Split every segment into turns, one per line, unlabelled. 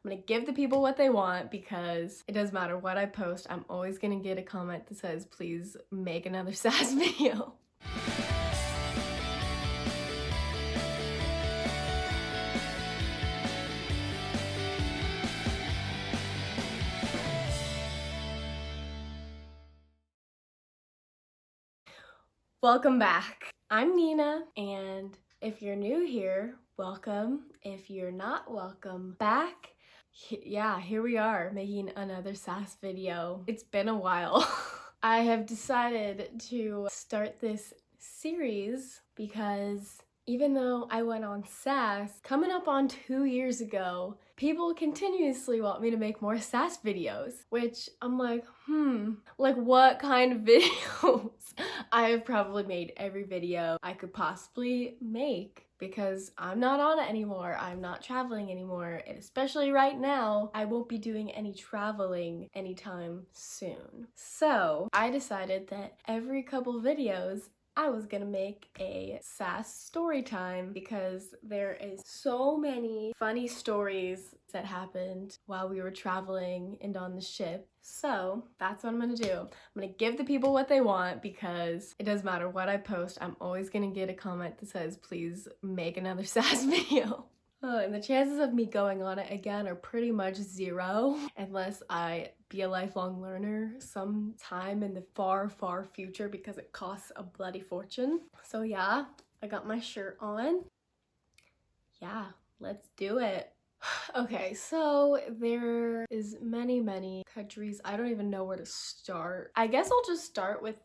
I'm gonna give the people what they want because it doesn't matter what I post, I'm always gonna get a comment that says, please make another SAS video. Welcome back. I'm Nina, and if you're new here, welcome. If you're not, welcome back. Yeah, here we are making another SAS video. It's been a while. I have decided to start this series because even though I went on SAS coming up on 2 years ago, people continuously want me to make more SAS videos, which I'm like, like what kind of videos? I have probably made every video I could possibly make because I'm not on it anymore. I'm not traveling anymore, and especially right now, I won't be doing any traveling anytime soon. So I decided that every couple videos I was gonna make a SAS story time because there is so many funny stories that happened while we were traveling and on the ship. So that's what I'm gonna do. I'm gonna give the people what they want because it doesn't matter what I post, I'm always gonna get a comment that says, please make another SAS video. And the chances of me going on it again are pretty much zero unless I be a lifelong learner sometime in the far, far future because it costs a bloody fortune. So yeah, I got my shirt on. Yeah, let's do it. Okay, so there is many countries. I don't even know where to start. I guess I'll just start with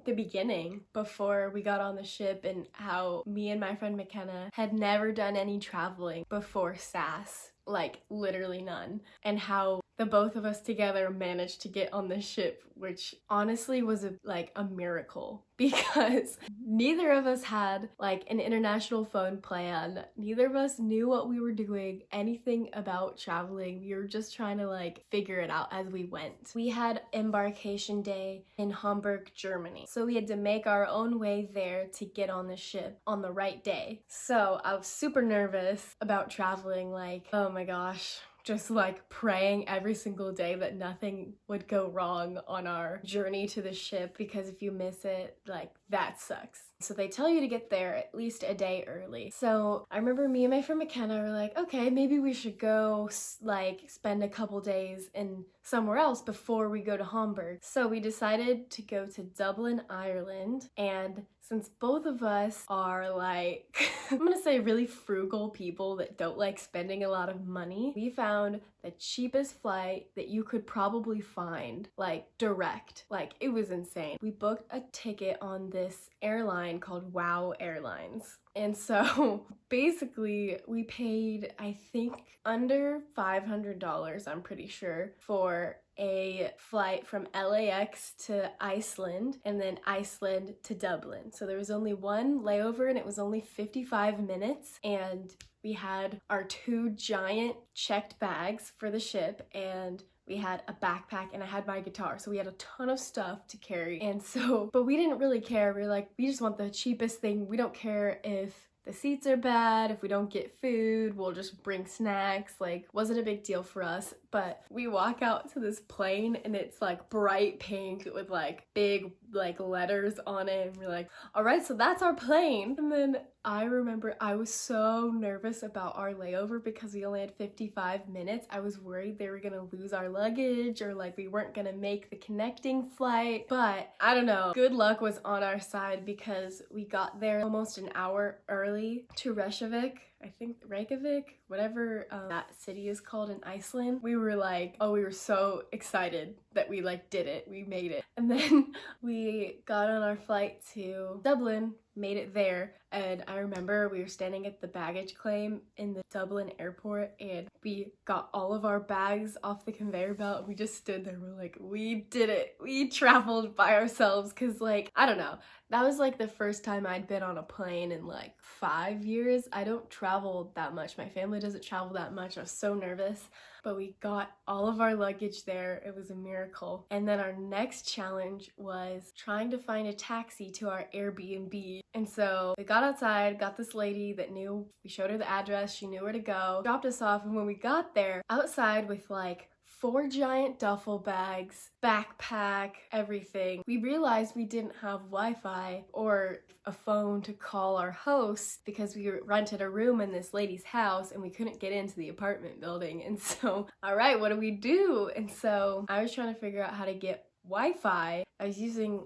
the beginning before we got on the ship and how me and my friend McKenna had never done any traveling before SAS, like literally none, and how the both of us together managed to get on the ship, which honestly was a miracle because neither of us had like an international phone plan. Neither of us knew what we were doing, anything about traveling. We were just trying to like figure it out as we went. We had embarkation day in Hamburg, Germany. So we had to make our own way there to get on the ship on the right day. So I was super nervous about traveling, like, oh my gosh, just like praying every single day that nothing would go wrong on our journey to the ship, because if you miss it, like that sucks. So they tell you to get there at least a day early. So I remember me and my friend McKenna were like, okay, maybe we should go like spend a couple days in somewhere else before we go to Hamburg. So we decided to go to Dublin, Ireland, and since both of us are like, I'm gonna say really frugal people that don't like spending a lot of money, we found the cheapest flight that you could probably find, like direct. Like it was insane. We booked a ticket on this airline called WOW Airlines. And so basically we paid, I think, under $500, I'm pretty sure, for a flight from LAX to Iceland and then Iceland to Dublin. So there was only one layover and it was only 55 minutes, and we had our 2 giant checked bags for the ship, and we had a backpack, and I had my guitar. So we had a ton of stuff to carry. And so, but we didn't really care. We were like, we just want the cheapest thing. We don't care if the seats are bad, if we don't get food, we'll just bring snacks. Like, wasn't a big deal for us. But we walk out to this plane and it's like bright pink with like big like letters on it, and we're like, all right, so that's our plane. And then I remember I was so nervous about our layover because we only had 55 minutes. I was worried they were gonna lose our luggage or like we weren't gonna make the connecting flight. But I don't know, good luck was on our side because we got there almost an hour early to Reykjavik. I think Reykjavik, whatever that city is called in Iceland. We were like, oh, we were so excited that we like did it, we made it. And then we got on our flight to Dublin, made it there, and I remember we were standing at the baggage claim in the Dublin airport, and we got all of our bags off the conveyor belt, and we just stood there, we're like, we did it, we traveled by ourselves, because like, I don't know, That was like the first time I'd been on a plane in like 5 years. I don't travel that much. My family doesn't travel that much. I was so nervous. But we got all of our luggage there. It was a miracle. And then our next challenge was trying to find a taxi to our Airbnb. And so we got outside, got this lady that knew, we showed her the address, she knew where to go, dropped us off, and when we got there, outside with like 4 giant duffel bags, backpack, everything, we realized we didn't have Wi-Fi or a phone to call our host because we rented a room in this lady's house and we couldn't get into the apartment building. And so, all right, what do we do? And so I was trying to figure out how to get Wi-Fi. I was using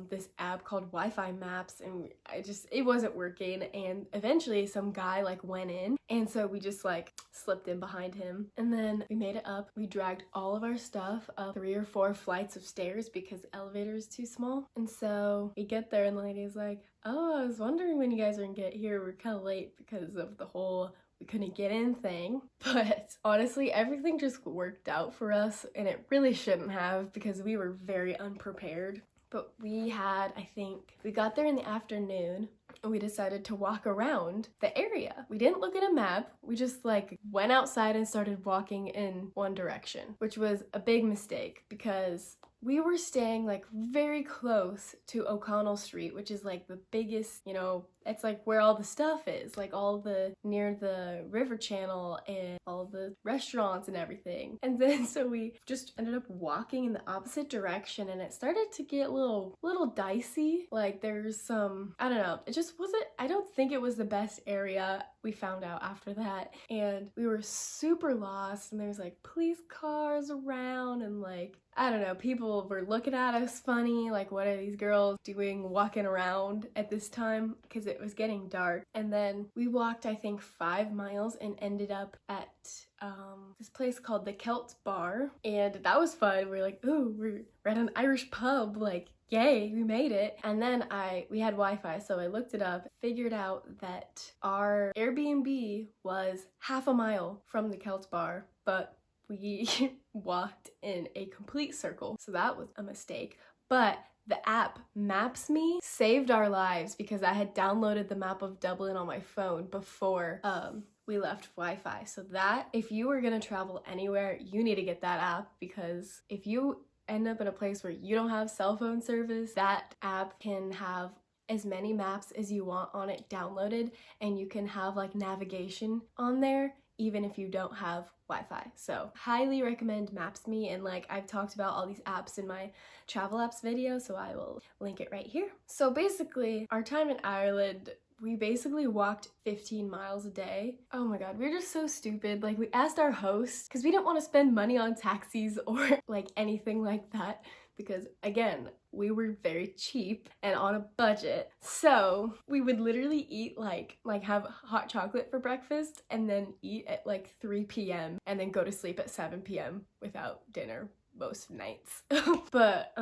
this app called Wi-Fi Maps, and it wasn't working, and eventually some guy like went in, and so we just like slipped in behind him, and then we made it up. We dragged all of our stuff up 3 or 4 flights of stairs because the elevator is too small. And so we get there and the lady's like, oh, I was wondering when you guys are gonna get here. We're kind of late because of the whole we couldn't get in thing. But honestly, everything just worked out for us, and it really shouldn't have because we were very unprepared. But we got there in the afternoon and we decided to walk around the area. We didn't look at a map. We just like went outside and started walking in one direction, which was a big mistake because we were staying like very close to O'Connell Street, which is like the biggest, it's like where all the stuff is, like near the river channel and all the restaurants and everything. And then so we just ended up walking in the opposite direction, and it started to get a little dicey. Like there's some, I don't know, I don't think it was the best area. We found out after that, and we were super lost, and there's like police cars around, and like, I don't know, people were looking at us funny, like what are these girls doing walking around at this time, because it was getting dark. And then we walked, I think, 5 miles and ended up at this place called the Celt Bar, and that was fun. We were like, ooh, we're at an Irish pub, like yay, we made it. And then we had Wi-Fi, so I looked it up, figured out that our Airbnb was half a mile from the Celt Bar, but we walked in a complete circle, so that was a mistake. But the app Maps Me saved our lives because I had downloaded the map of Dublin on my phone before we left Wi-Fi. So that, if you were gonna travel anywhere, you need to get that app, because if you end up in a place where you don't have cell phone service, that app can have as many maps as you want on it downloaded, and you can have like navigation on there even if you don't have Wi-Fi. So highly recommend Maps Me, and like I've talked about all these apps in my travel apps video, so I will link it right here. So basically our time in Ireland, we basically walked 15 miles a day. Oh my god, we were just so stupid. Like we asked our host, because we didn't want to spend money on taxis or like anything like that, because again, we were very cheap and on a budget. So we would literally eat like have hot chocolate for breakfast and then eat at like 3 p.m. and then go to sleep at 7 p.m. without dinner most nights. But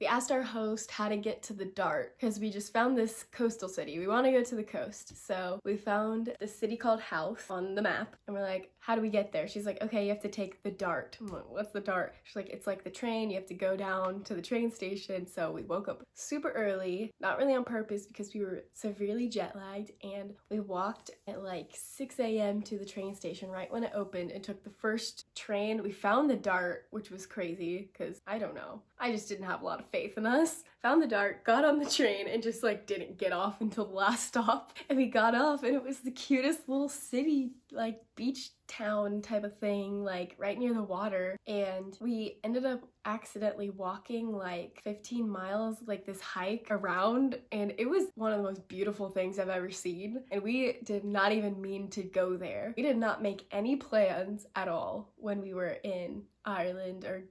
we asked our host how to get to the Dart, because we just found this coastal city. We want to go to the coast. So we found this city called Howth on the map, and we're like, how do we get there? She's like, okay, you have to take the Dart. I'm like, what's the Dart? She's like, it's like the train. You have to go down to the train station. So we woke up super early, not really on purpose because we were severely jet lagged, and we walked at like 6 a.m. to the train station right when it opened and took the first train. We found the Dart, which was crazy because I don't know, I just didn't have a lot of faith in us. Found the Dart, got on the train, and just like didn't get off until the last stop. And we got off, and it was the cutest little city, like beach town type of thing, like right near the water. And we ended up accidentally walking like 15 miles, like this hike around, and it was one of the most beautiful things I've ever seen. And we did not even mean to go there. We did not make any plans at all when we were in Ireland or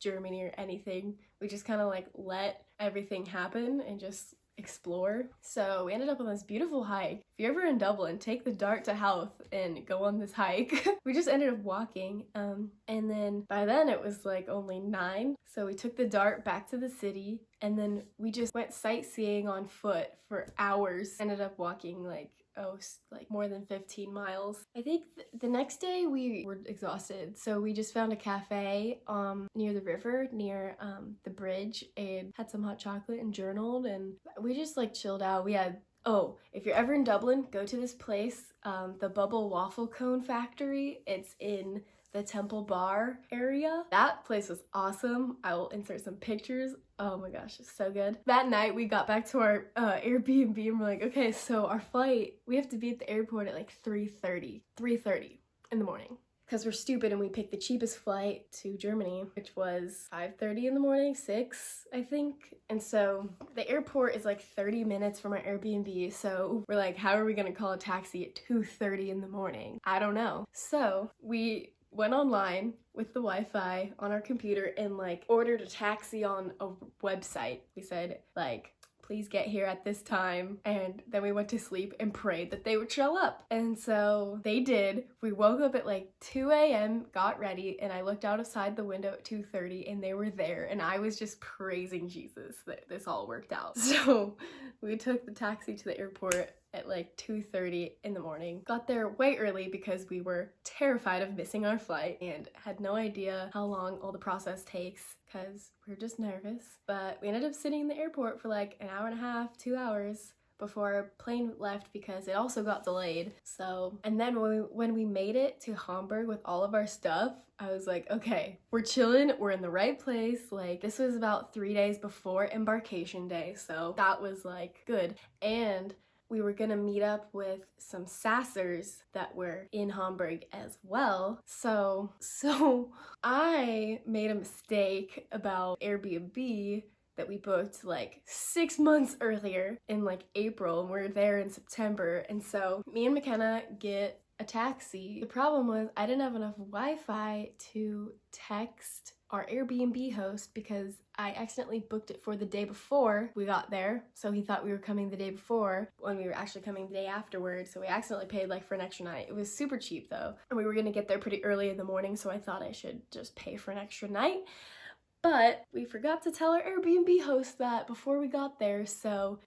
Germany or anything. We just kind of like let everything happen and just explore. So we ended up on this beautiful hike. If you're ever in Dublin, take the Dart to Howth and go on this hike. We just ended up walking, and then by then it was like only 9, so we took the Dart back to the city, and then we just went sightseeing on foot for hours. Ended up walking like like more than 15 miles. I think the next day we were exhausted, so we just found a cafe near the river, near the bridge, and had some hot chocolate and journaled, and we just like chilled out. We had if you're ever in Dublin, go to this place, the Bubble Waffle Cone Factory. It's in the Temple Bar area. That place was awesome. I will insert some pictures. Oh my gosh, it's so good. That night we got back to our Airbnb and we're like, okay, so our flight, we have to be at the airport at like 3:30 in the morning. Because we're stupid and we picked the cheapest flight to Germany, which was 5:30 in the morning, 6, I think. And so the airport is like 30 minutes from our Airbnb. So we're like, how are we gonna call a taxi at 2:30 in the morning? I don't know. So we went online with the Wi-Fi on our computer and like ordered a taxi on a website. We said like, please get here at this time, and then we went to sleep and prayed that they would show up. And so they did. We woke up at like 2 a.m., got ready, and I looked outside the window at 2:30 and they were there, and I was just praising Jesus that this all worked out. So we took the taxi to the airport at like 2:30 in the morning. Got there way early because we were terrified of missing our flight and had no idea how long all the process takes because we were just nervous. But we ended up sitting in the airport for like an hour and a half, 2 hours before our plane left because it also got delayed. So, and then when we made it to Hamburg with all of our stuff, I was like, okay, we're chilling, we're in the right place. Like, this was about 3 days before embarkation day, so that was like good. And we were gonna meet up with some sassers that were in Hamburg as well. So I made a mistake about Airbnb that we booked like 6 months earlier in like April, and we were there in September. And so me and McKenna get a taxi. The problem was I didn't have enough Wi-Fi to text our Airbnb host because I accidentally booked it for the day before we got there. So he thought we were coming the day before when we were actually coming the day afterwards. So we accidentally paid like for an extra night. It was super cheap though. And we were gonna get there pretty early in the morning, so I thought I should just pay for an extra night. But we forgot to tell our Airbnb host that before we got there, so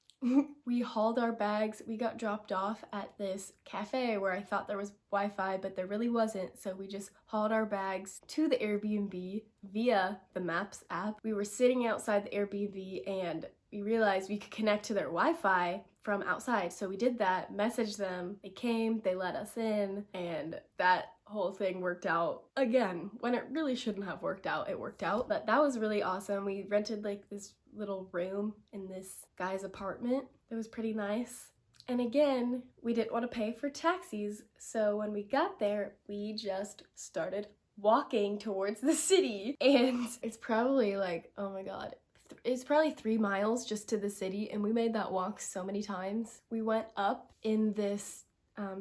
we hauled our bags. We got dropped off at this cafe where I thought there was Wi-Fi, but there really wasn't. So we just hauled our bags to the Airbnb via the Maps app. We were sitting outside the Airbnb and we realized we could connect to their Wi-Fi from outside. So we did that, messaged them, they came, they let us in, and that whole thing worked out again. When it really shouldn't have worked out, it worked out. But that was really awesome. We rented like this little room in this guy's apartment. It was pretty nice. And again, we didn't want to pay for taxis. So when we got there, we just started walking towards the city. And it's probably like, oh my God, it's probably 3 miles just to the city, and we made that walk so many times. We went up in this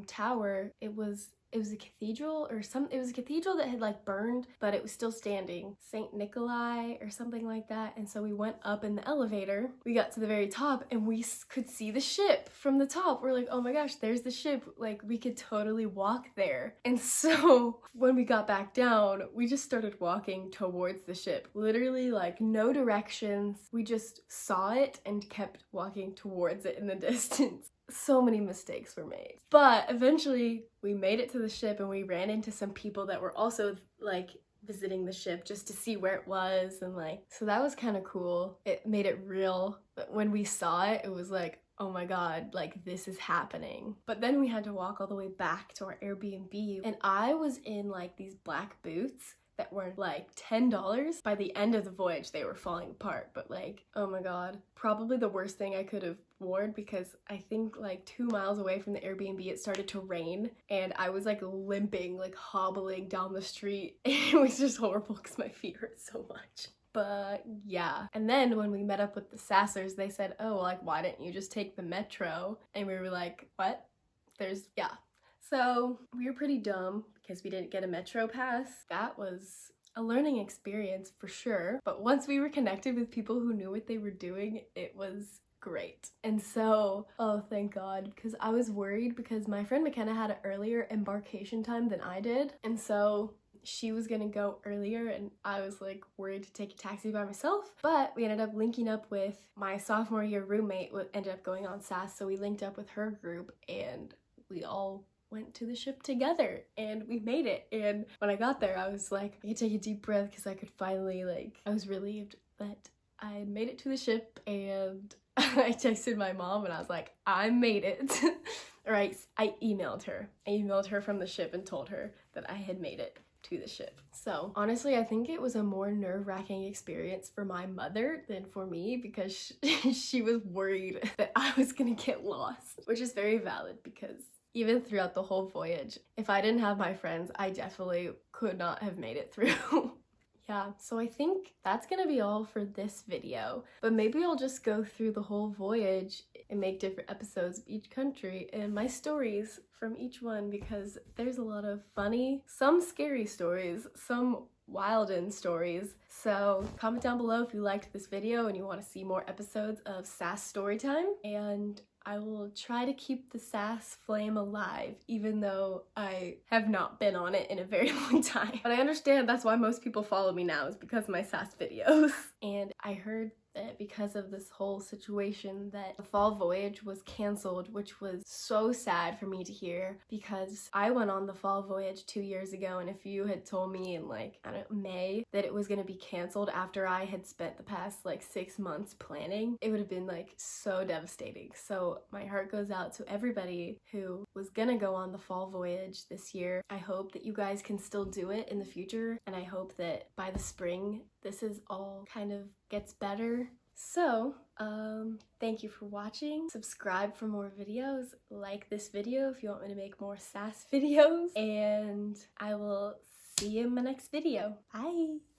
tower. It was a cathedral or it was a cathedral that had like burned, but it was still standing. St. Nikolai or something like that. And so we went up in the elevator. We got to the very top and we could see the ship from the top. We're like, oh my gosh, there's the ship. Like, we could totally walk there. And so when we got back down, we just started walking towards the ship. Literally like no directions. We just saw it and kept walking towards it in the distance. So many mistakes were made. But eventually we made it to the ship and we ran into some people that were also like visiting the ship just to see where it was, and like, so that was kind of cool. It made it real. But when we saw it, it was like, oh my God, like this is happening. But then we had to walk all the way back to our Airbnb, and I was in like these black boots that were like $10. By the end of the voyage, they were falling apart, but like, oh my God, probably the worst thing I could have worn, because I think like 2 miles away from the Airbnb, it started to rain and I was like limping, like hobbling down the street. It was just horrible because my feet hurt so much. But yeah. And then when we met up with the sassers, they said, oh, like, why didn't you just take the metro? And we were like, what? Yeah. So we were pretty dumb because we didn't get a metro pass. That was a learning experience for sure. But once we were connected with people who knew what they were doing, it was great. And so, oh, thank God, because I was worried because my friend McKenna had an earlier embarkation time than I did. And so she was gonna go earlier and I was like worried to take a taxi by myself, but we ended up linking up with my sophomore year roommate who ended up going on SAS, so we linked up with her group and we all went to the ship together and we made it. And when I got there, I was like, I could take a deep breath because I could finally, like, I was relieved that I had made it to the ship. And I texted my mom and I was like, I made it. Or I emailed her. I emailed her from the ship and told her that I had made it to the ship. So honestly, I think it was a more nerve-wracking experience for my mother than for me, because she was worried that I was gonna get lost, which is very valid, because even throughout the whole voyage, if I didn't have my friends, I definitely could not have made it through. Yeah, so I think that's gonna be all for this video, but maybe I'll just go through the whole voyage and make different episodes of each country and my stories from each one, because there's a lot of funny, some scary stories, some wild stories. So comment down below if you liked this video and you want to see more episodes of SAS Storytime, and I will try to keep the SAS flame alive, even though I have not been on it in a very long time. But I understand that's why most people follow me now, is because of my SAS videos. And I heard that because of this whole situation that the fall voyage was canceled, which was so sad for me to hear, because I went on the fall voyage 2 years ago, and if you had told me in like, I don't know, May that it was gonna be canceled after I had spent the past like 6 months planning, it would have been like so devastating. So my heart goes out to everybody who was gonna go on the fall voyage this year. I hope that you guys can still do it in the future, and I hope that by the spring this is all kind of gets better. So thank you for watching. Subscribe for more videos, like this video if you want me to make more SAS videos, and I will see you in my next video. Bye.